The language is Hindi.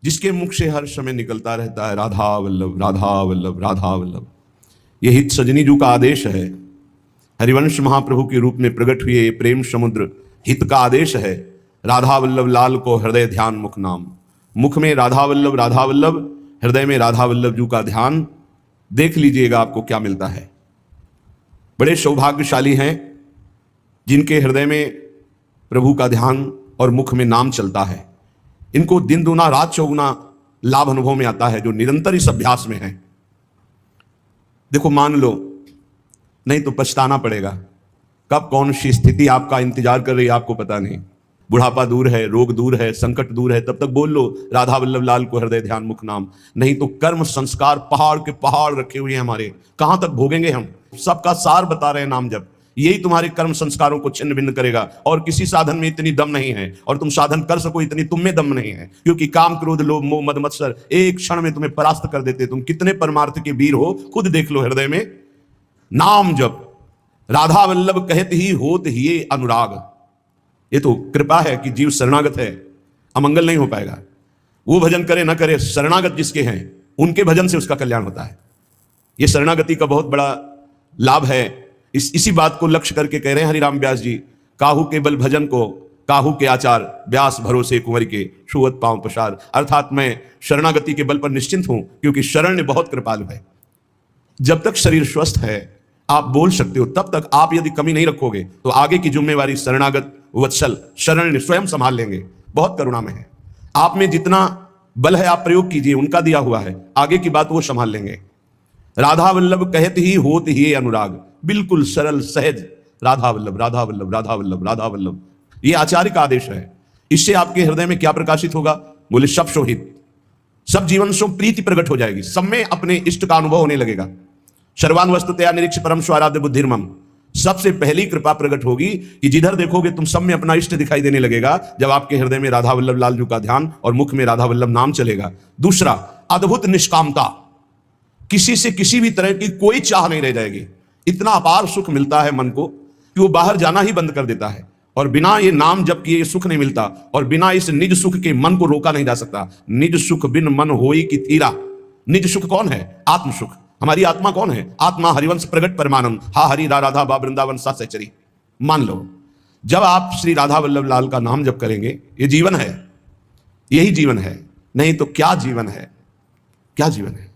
जिसके मुख से हर समय निकलता रहता है राधा वल्लभ राधा वल्लभ राधा वल्लभ। ये हित सजनी जू का आदेश है। हरिवंश महाप्रभु के रूप में प्रकट हुए प्रेम समुद्र हित का आदेश है। राधा वल्लभ लाल को हृदय ध्यान मुख नाम। मुख में राधा वल्लभ, हृदय में राधा वल्लभ जू का ध्यान। देख लीजिएगा आपको क्या मिलता है। बड़े सौभाग्यशाली हैं जिनके हृदय में प्रभु का ध्यान और मुख में नाम चलता है। इनको दिन दुना रात चौगुना लाभ अनुभव में आता है जो निरंतर इस अभ्यास में है। देखो मान लो नहीं तो पछताना पड़ेगा। कब कौन सी स्थिति आपका इंतजार कर रही है आपको पता नहीं। बुढ़ापा दूर है, रोग दूर है, संकट दूर है, तब तक बोल लो राधा वल्लभ लाल को हृदय ध्यान मुख नाम। नहीं तो कर्म संस्कार पहाड़ के पहाड़ रखे हुए हैं हमारे, कहां तक भोगेंगे हम। सबका सार बता रहे हैं नाम जप। यही तुम्हारे कर्म संस्कारों को छिन्न भिन्न करेगा। और किसी साधन में इतनी दम नहीं है, और तुम साधन कर सको इतनी तुम में दम नहीं है, क्योंकि काम क्रोध लोभ मोह मद मत्सर एक क्षण में तुम्हें परास्त कर देते। तुम कितने परमार्थ के वीर हो खुद देख लो। हृदय में नाम जप राधा वल्लभ कहत ही होत ही अनुराग। ये तो कृपा है कि जीव शरणागत है, अमंगल नहीं हो पाएगा। वो भजन करे ना करे, शरणागत जिसके हैं उनके भजन से उसका कल्याण होता है। ये शरणागति का बहुत बड़ा लाभ है। इसी बात को लक्ष्य करके कह रहे हैं हरिराम व्यास जी, काहू के बल भजन को काहू के आचार, व्यास भरोसे कुंवर के छुअत पांव पसार। अर्थात मैं शरणागति के बल पर निश्चिंत हूं, क्योंकि शरण बहुत कृपालु है। जब तक शरीर स्वस्थ है आप बोल सकते हो, तब तक आप यदि कमी नहीं रखोगे तो आगे की जिम्मेवारी शरणागत वत्सल शरण स्वयं संभाल लेंगे। बहुत करुणा में है। आप में जितना बल है आप प्रयोग कीजिए, उनका दिया हुआ है, आगे की बात वो संभाल लेंगे। राधा वल्लभ कहत ही होत ही अनुराग, बिल्कुल सरल सहज राधा वल्लभ राधा वल्लभ राधा वल्लभ राधा वल्लभ। ये आचार्य का आदेश है। इससे आपके हृदय में क्या प्रकाशित होगा? बोले सब शोहित, सब जीवन सो प्रीति प्रकट हो जाएगी, सब में अपने इष्ट का अनुभव होने लगेगा। सर्वान वस्तुतया निरीक्ष परम स्वाराध्य बुद्धिर्मम। सबसे पहली कृपा प्रकट होगी कि जिधर देखोगे तुम सब में अपना इष्ट दिखाई देने लगेगा, जब आपके हृदय में राधा वल्लभ लाल जी का ध्यान और मुख में राधा वल्लभ नाम चलेगा। दूसरा, अद्भुत निष्कामता, किसी से किसी भी तरह की कोई चाह नहीं रह जाएगी। इतना अपार सुख मिलता है मन को कि वो बाहर जाना ही बंद कर देता है। और बिना ये नाम जप किए सुख नहीं मिलता, और बिना इस निज सुख के मन को रोका नहीं जा सकता। निज सुख बिन मन होई की थीरा। निज सुख कौन है? आत्म सुख। हमारी आत्मा कौन है? आत्मा हरिवंश प्रगट परमानंद, हा हरि राधा बा वृंदावन सा सहचरी। मान लो जब आप श्री राधा वल्लभ लाल का नाम जप करेंगे, ये जीवन है, यही जीवन है। नहीं तो क्या जीवन है, क्या जीवन है।